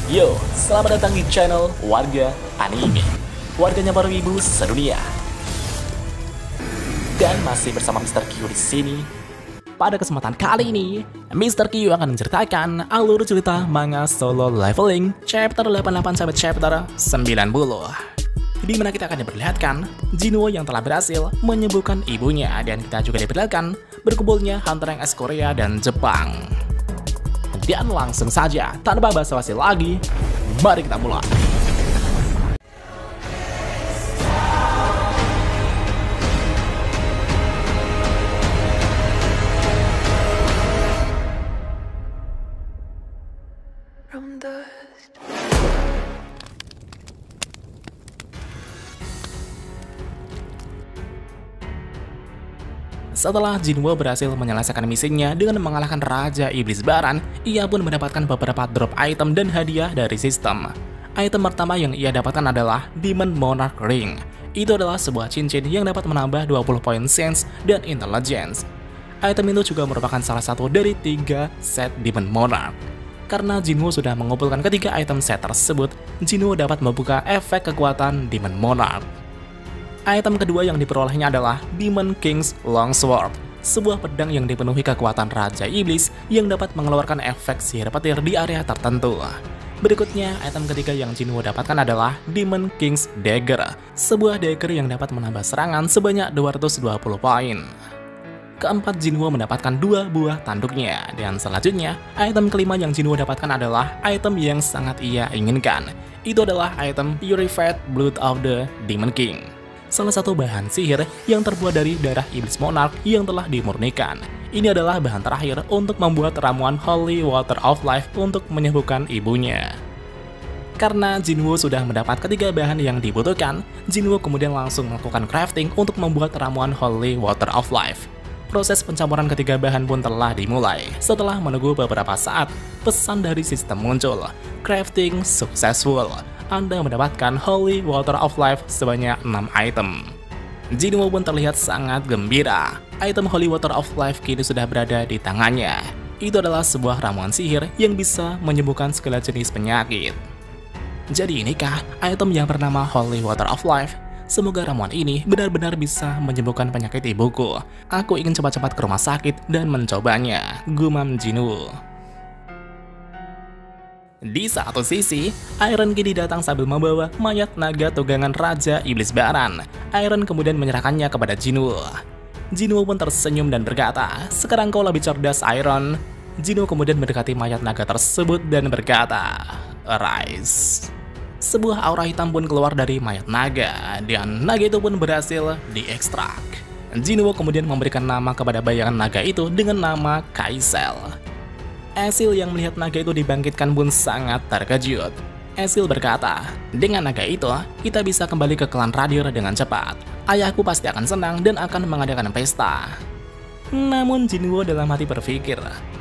Yo, selamat datang di channel Warga Anime, warganya para wibu sedunia. Dan masih bersama Mr. Q di sini. Pada kesempatan kali ini, Mr. Q akan menceritakan alur cerita manga Solo Leveling chapter 88 sampai chapter 90. Di mana kita akan diperlihatkan Jinwoo yang telah berhasil menyembuhkan ibunya, dan kita juga diperlihatkan berkumpulnya Hunter X Korea dan Jepang. Dan langsung saja, tanpa basa-basi lagi, mari kita mulai. From dust. Setelah Jinwoo berhasil menyelesaikan misinya dengan mengalahkan Raja Iblis Baran, ia pun mendapatkan beberapa drop item dan hadiah dari sistem. Item pertama yang ia dapatkan adalah Demon Monarch Ring. Itu adalah sebuah cincin yang dapat menambah 20 poin sense dan intelligence. Item itu juga merupakan salah satu dari 3 set Demon Monarch. Karena Jinwoo sudah mengumpulkan ketiga item set tersebut, Jinwoo dapat membuka efek kekuatan Demon Monarch. Item kedua yang diperolehnya adalah Demon King's Longsword, sebuah pedang yang dipenuhi kekuatan Raja Iblis yang dapat mengeluarkan efek sihir petir di area tertentu. Berikutnya, item ketiga yang Jinwoo dapatkan adalah Demon King's Dagger, sebuah dagger yang dapat menambah serangan sebanyak 220 poin. Keempat, Jinwoo mendapatkan 2 buah tanduknya, dan selanjutnya, item kelima yang Jinwoo dapatkan adalah item yang sangat ia inginkan. Itu adalah item Purified Blood of the Demon King, salah satu bahan sihir yang terbuat dari darah Iblis Monarch yang telah dimurnikan. Ini adalah bahan terakhir untuk membuat ramuan Holy Water of Life untuk menyembuhkan ibunya. Karena Jinwoo sudah mendapat ketiga bahan yang dibutuhkan, Jinwoo kemudian langsung melakukan crafting untuk membuat ramuan Holy Water of Life. Proses pencampuran ketiga bahan pun telah dimulai. Setelah menunggu beberapa saat, pesan dari sistem muncul. Crafting successful. Anda mendapatkan Holy Water of Life sebanyak 6 item. Jinwoo pun terlihat sangat gembira. Item Holy Water of Life kini sudah berada di tangannya. Itu adalah sebuah ramuan sihir yang bisa menyembuhkan segala jenis penyakit. Jadi inikah item yang bernama Holy Water of Life? Semoga ramuan ini benar-benar bisa menyembuhkan penyakit ibuku. Aku ingin cepat-cepat ke rumah sakit dan mencobanya, gumam Jinwoo. Di satu sisi, Iron kini datang sambil membawa mayat naga tunggangan Raja Iblis Baran. Iron kemudian menyerahkannya kepada Jinwoo. Jinwoo pun tersenyum dan berkata, "Sekarang kau lebih cerdas, Iron." Jinwoo kemudian mendekati mayat naga tersebut dan berkata, "Arise." Sebuah aura hitam pun keluar dari mayat naga, dan naga itu pun berhasil diekstrak. Jinwoo kemudian memberikan nama kepada bayangan naga itu dengan nama Kaisel. Esil yang melihat naga itu dibangkitkan pun sangat terkejut. Esil berkata, "Dengan naga itu, kita bisa kembali ke klan Radir dengan cepat. Ayahku pasti akan senang dan akan mengadakan pesta." Namun Jinwoo dalam hati berpikir,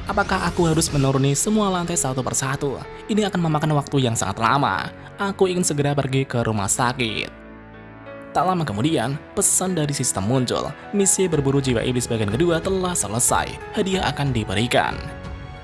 apakah aku harus menuruni semua lantai satu persatu? Ini akan memakan waktu yang sangat lama. Aku ingin segera pergi ke rumah sakit. Tak lama kemudian, pesan dari sistem muncul. Misi berburu jiwa iblis bagian kedua telah selesai. Hadiah akan diberikan.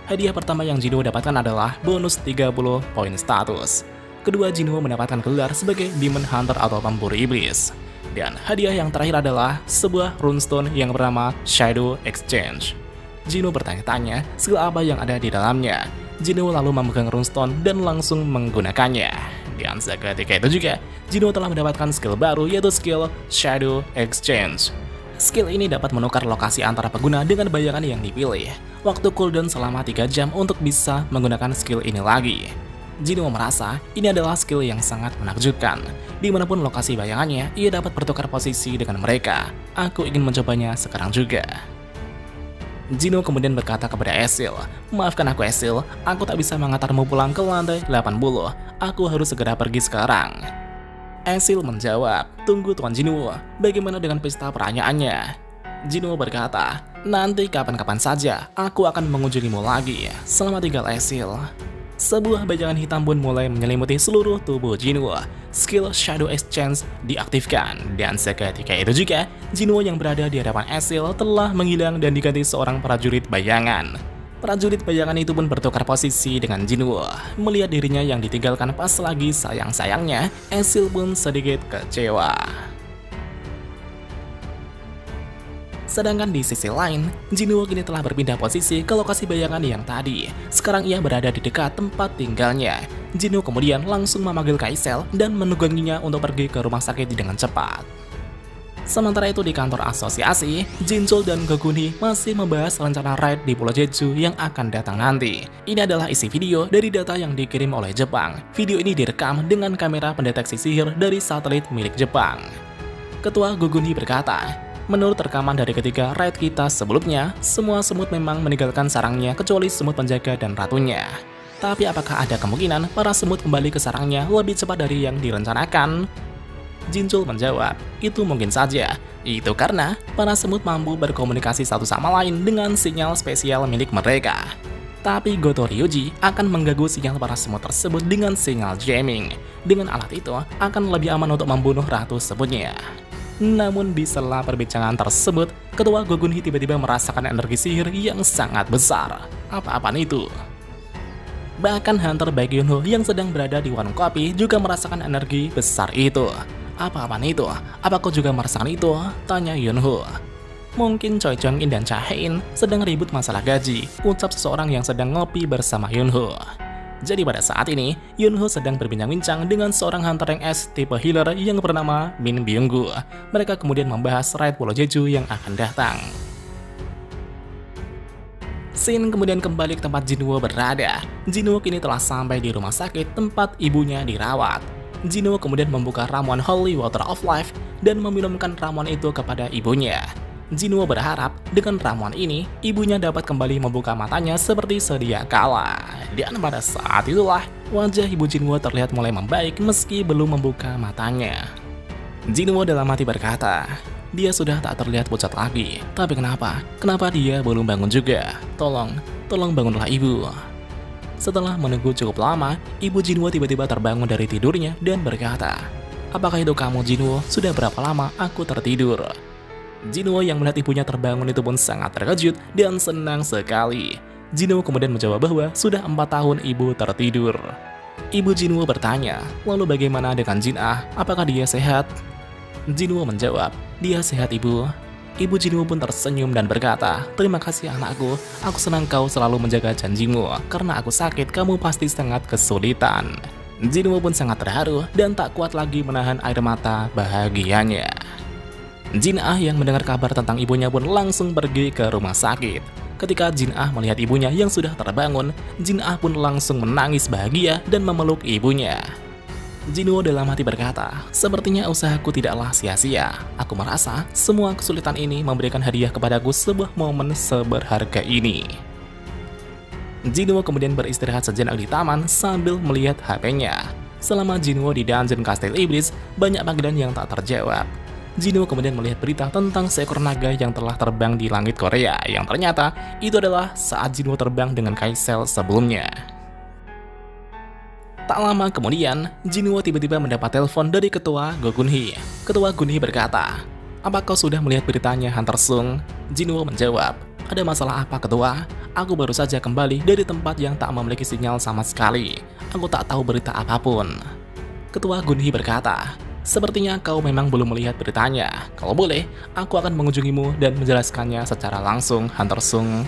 Hadiah pertama yang Jinwoo dapatkan adalah bonus 30 poin status. Kedua, Jinwoo mendapatkan gelar sebagai Demon Hunter atau pemburu iblis. Dan hadiah yang terakhir adalah sebuah runestone yang bernama Shadow Exchange. Jinwoo bertanya-tanya skill apa yang ada di dalamnya. Jinwoo lalu memegang runestone dan langsung menggunakannya. Dan seketika itu juga, Jinwoo telah mendapatkan skill baru, yaitu skill Shadow Exchange. Skill ini dapat menukar lokasi antara pengguna dengan bayangan yang dipilih. Waktu cooldown selama 3 jam untuk bisa menggunakan skill ini lagi. Jinwoo merasa ini adalah skill yang sangat menakjubkan. Dimanapun lokasi bayangannya, ia dapat bertukar posisi dengan mereka. Aku ingin mencobanya sekarang juga. Jinwoo kemudian berkata kepada Esil, "Maafkan aku Esil, aku tak bisa mengantarmu pulang ke lantai 80. Aku harus segera pergi sekarang." Esil menjawab, "Tunggu Tuan Jinwoo, bagaimana dengan pesta perayaannya?" Jinwoo berkata, "Nanti kapan-kapan saja, aku akan mengunjungimu lagi. Selamat tinggal Esil." Sebuah bayangan hitam pun mulai menyelimuti seluruh tubuh Jinwoo. Skill Shadow Exchange diaktifkan, dan seketika itu juga, Jinwoo yang berada di hadapan Esil telah menghilang dan diganti seorang prajurit bayangan. Prajurit bayangan itu pun bertukar posisi dengan Jinwoo. Melihat dirinya yang ditinggalkan pas lagi sayang-sayangnya, Esil pun sedikit kecewa. Sedangkan di sisi lain, Jinwoo kini telah berpindah posisi ke lokasi bayangan yang tadi. Sekarang ia berada di dekat tempat tinggalnya. Jinwoo kemudian langsung memanggil Kaisel dan menungganginya untuk pergi ke rumah sakit dengan cepat. Sementara itu di kantor asosiasi, Jinchul dan Gogunhee masih membahas rencana raid di Pulau Jeju yang akan datang nanti. Ini adalah isi video dari data yang dikirim oleh Jepang. Video ini direkam dengan kamera pendeteksi sihir dari satelit milik Jepang. Ketua Gogunhee berkata, menurut rekaman dari ketiga raid kita sebelumnya, semua semut memang meninggalkan sarangnya kecuali semut penjaga dan ratunya. Tapi apakah ada kemungkinan para semut kembali ke sarangnya lebih cepat dari yang direncanakan? Jinchul menjawab, itu mungkin saja. Itu karena para semut mampu berkomunikasi satu sama lain dengan sinyal spesial milik mereka. Tapi Goto Ryuji akan mengganggu sinyal para semut tersebut dengan sinyal jamming. Dengan alat itu akan lebih aman untuk membunuh ratu semutnya. Namun di sela perbincangan tersebut, Ketua Gogunhee tiba-tiba merasakan energi sihir yang sangat besar. Apa-apaan itu? Bahkan Hunter Baekhyunho yang sedang berada di warung kopi juga merasakan energi besar itu. Apa-apaan itu? Apa kau juga merasakan itu? Tanya Yunho. Mungkin Choi Chang-in dan Cha Hae-in sedang ribut masalah gaji, ucap seseorang yang sedang ngopi bersama Yunho. Jadi pada saat ini, Yunho sedang berbincang-bincang dengan seorang hunter yang S tipe healer yang bernama Min Byung-gu. Mereka kemudian membahas raid Pulau Jeju yang akan datang. Shin kemudian kembali ke tempat Jinwoo berada. Jinwoo kini telah sampai di rumah sakit tempat ibunya dirawat. Jinwoo kemudian membuka ramuan Holy Water of Life dan meminumkan ramuan itu kepada ibunya. Jinwoo berharap dengan ramuan ini, ibunya dapat kembali membuka matanya seperti sedia kala. Dan pada saat itulah, wajah ibu Jinwoo terlihat mulai membaik meski belum membuka matanya. Jinwoo dalam hati berkata, dia sudah tak terlihat pucat lagi. Tapi kenapa? Kenapa dia belum bangun juga? Tolong bangunlah ibu. Setelah menunggu cukup lama, ibu Jinwoo tiba-tiba terbangun dari tidurnya dan berkata, apakah itu kamu Jinwoo? Sudah berapa lama aku tertidur? Jinwoo yang melihat ibunya terbangun itu pun sangat terkejut dan senang sekali. Jinwoo kemudian menjawab bahwa sudah 4 tahun ibu tertidur. Ibu Jinwoo bertanya, lalu bagaimana dengan Jin-ah? Apakah dia sehat? Jinwoo menjawab, dia sehat ibu. Ibu Jinwoo pun tersenyum dan berkata, terima kasih anakku, aku senang kau selalu menjaga janjimu, karena aku sakit kamu pasti sangat kesulitan. Jinwoo pun sangat terharu dan tak kuat lagi menahan air mata bahagianya. Jin-ah yang mendengar kabar tentang ibunya pun langsung pergi ke rumah sakit. Ketika Jin-ah melihat ibunya yang sudah terbangun, Jin-ah pun langsung menangis bahagia dan memeluk ibunya. Jinwoo dalam hati berkata, sepertinya usahaku tidaklah sia-sia. Aku merasa semua kesulitan ini memberikan hadiah kepadaku sebuah momen seberharga ini. Jinwoo kemudian beristirahat sejenak di taman sambil melihat HP-nya. Selama Jinwoo di dungeon Kastil Iblis, banyak panggilan yang tak terjawab. Jinwoo kemudian melihat berita tentang seekor naga yang telah terbang di langit Korea, yang ternyata itu adalah saat Jinwoo terbang dengan Kaisel sebelumnya. Tak lama kemudian, Jinwoo tiba-tiba mendapat telepon dari Ketua Gogunhee. Ketua Gogunhee berkata, apa kau sudah melihat beritanya Hunter Sung? Jinwoo menjawab, ada masalah apa Ketua? Aku baru saja kembali dari tempat yang tak memiliki sinyal sama sekali. Aku tak tahu berita apapun. Ketua Gogunhee berkata, sepertinya kau memang belum melihat beritanya. Kalau boleh, aku akan mengunjungimu dan menjelaskannya secara langsung Hunter Sung.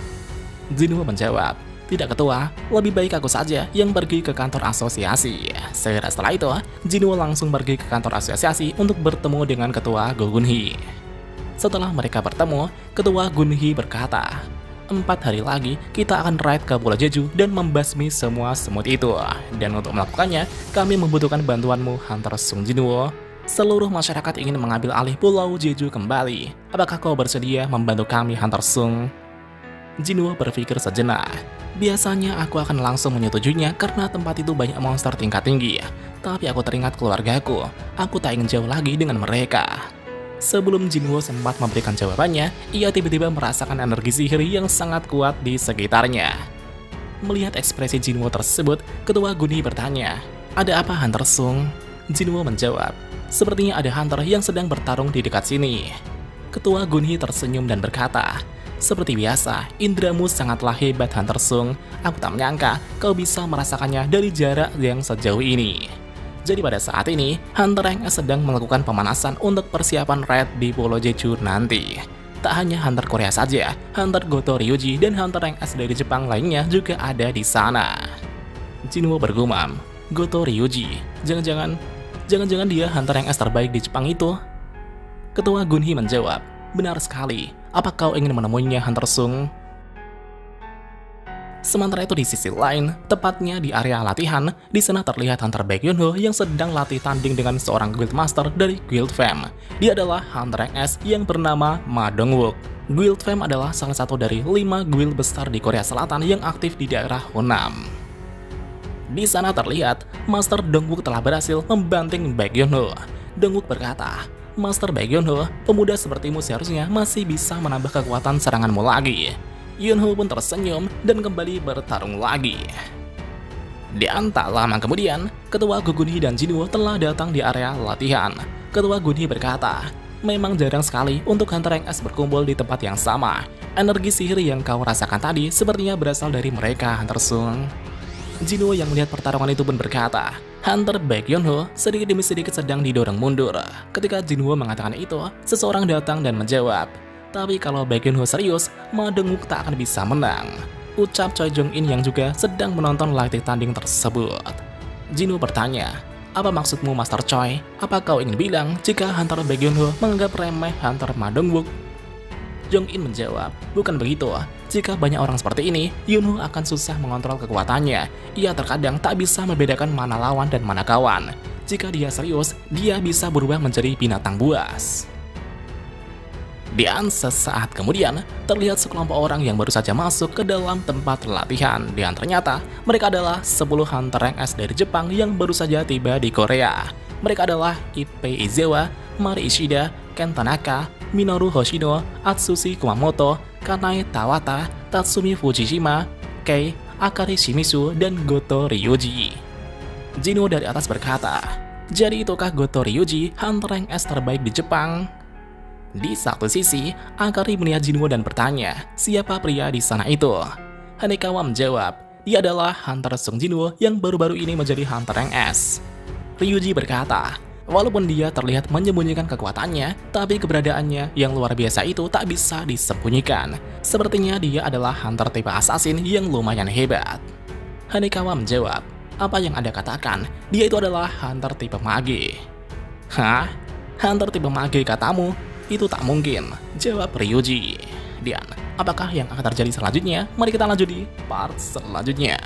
Jinwoo menjawab, tidak Ketua, lebih baik aku saja yang pergi ke kantor asosiasi. Segera setelah itu, Jinwoo langsung pergi ke kantor asosiasi untuk bertemu dengan Ketua Gogunhee. Setelah mereka bertemu, Ketua Gogunhee berkata, 4 hari lagi kita akan raid ke Pulau Jeju dan membasmi semua semut itu. Dan untuk melakukannya, kami membutuhkan bantuanmu Hunter Sung Jinwoo. Seluruh masyarakat ingin mengambil alih Pulau Jeju kembali. Apakah kau bersedia membantu kami Hunter Sung? Jinwoo berpikir sejenak. Biasanya aku akan langsung menyetujuinya karena tempat itu banyak monster tingkat tinggi. Tapi aku teringat keluargaku. Aku tak ingin jauh lagi dengan mereka. Sebelum Jinwoo sempat memberikan jawabannya, ia tiba-tiba merasakan energi sihir yang sangat kuat di sekitarnya. Melihat ekspresi Jinwoo tersebut, Ketua Gogunhee bertanya, ada apa Hunter Sung? Jinwoo menjawab, sepertinya ada hunter yang sedang bertarung di dekat sini. Ketua Gogunhee tersenyum dan berkata, Seperti biasa, indramu sangatlah hebat Hunter Sung. Aku tak menyangka kau bisa merasakannya dari jarak yang sejauh ini. Jadi pada saat ini, Hunter Rank S sedang melakukan pemanasan untuk persiapan raid di Pulau Jeju nanti. Tak hanya Hunter Korea saja, Hunter Goto Ryuji dan Hunter Rank S dari Jepang lainnya juga ada di sana. Jinwoo bergumam, Goto Ryuji, jangan-jangan dia Hunter Rank S terbaik di Jepang itu? Ketua Gunhi menjawab, benar sekali, apa kau ingin menemuinya Hunter Sung? Sementara itu di sisi lain, tepatnya di area latihan, di sana terlihat Hunter Baekhyunho yang sedang latih tanding dengan seorang guildmaster dari Guild Fam. Dia adalah Hunter Rank S yang bernama Ma Dongwook. Guild Fam adalah salah satu dari 5 guild besar di Korea Selatan yang aktif di daerah Honam. Di sana terlihat, Master Dongwook telah berhasil membanting Baekhyunho. Dongwook berkata, Master Baekhyunho, pemuda sepertimu seharusnya masih bisa menambah kekuatan seranganmu lagi. Yunho pun tersenyum dan kembali bertarung lagi. Di tak lama kemudian, Ketua Gunhi dan Jinwoo telah datang di area latihan. Ketua Gunhi berkata, memang jarang sekali untuk Hunter Rank S berkumpul di tempat yang sama. Energi sihir yang kau rasakan tadi sepertinya berasal dari mereka, Hunter Sung. Jinwoo yang melihat pertarungan itu pun berkata, Hunter Baekhyunho sedikit demi sedikit sedang didorong mundur. Ketika Jinwoo mengatakan itu, seseorang datang dan menjawab, tapi kalau Baekhyunho serius, Ma Dongwook tak akan bisa menang. Ucap Choi Jong-in yang juga sedang menonton latih tanding tersebut. Jinwoo bertanya, apa maksudmu Master Choi? Apa kau ingin bilang jika Hunter Baekhyunho menganggap remeh Hunter Ma Dongwook? Jong-in menjawab, bukan begitu. Jika banyak orang seperti ini, Yunho akan susah mengontrol kekuatannya. Ia terkadang tak bisa membedakan mana lawan dan mana kawan. Jika dia serius, dia bisa berubah menjadi binatang buas. Sesaat kemudian, terlihat sekelompok orang yang baru saja masuk ke dalam tempat latihan. Dan ternyata, mereka adalah 10 Hunter Rank S dari Jepang yang baru saja tiba di Korea. Mereka adalah Ippei Izawa, Mari Ishida, Ken Tanaka, Minoru Hoshino, Atsushi Kumamoto, Kanai Tawata, Tatsumi Fujishima, Kei, Akari Shimizu, dan Goto Ryuji. Jinwoo dari atas berkata, jadi itukah Goto Ryuji Hunter Rank S terbaik di Jepang? Di satu sisi, Akari melihat Jinwoo dan bertanya, siapa pria di sana itu? Hanekawa menjawab, dia adalah Hunter Sung Jinwoo yang baru-baru ini menjadi Hunter Rank S. Ryuji berkata, walaupun dia terlihat menyembunyikan kekuatannya, tapi keberadaannya yang luar biasa itu tak bisa disembunyikan. Sepertinya dia adalah Hunter tipe assassin yang lumayan hebat. Hanekawa menjawab, apa yang Anda katakan? Dia itu adalah Hunter tipe mage. Hah? Hunter tipe mage katamu? Itu tak mungkin, jawab Ryuji. Dan apakah yang akan terjadi selanjutnya? Mari kita lanjut di part selanjutnya.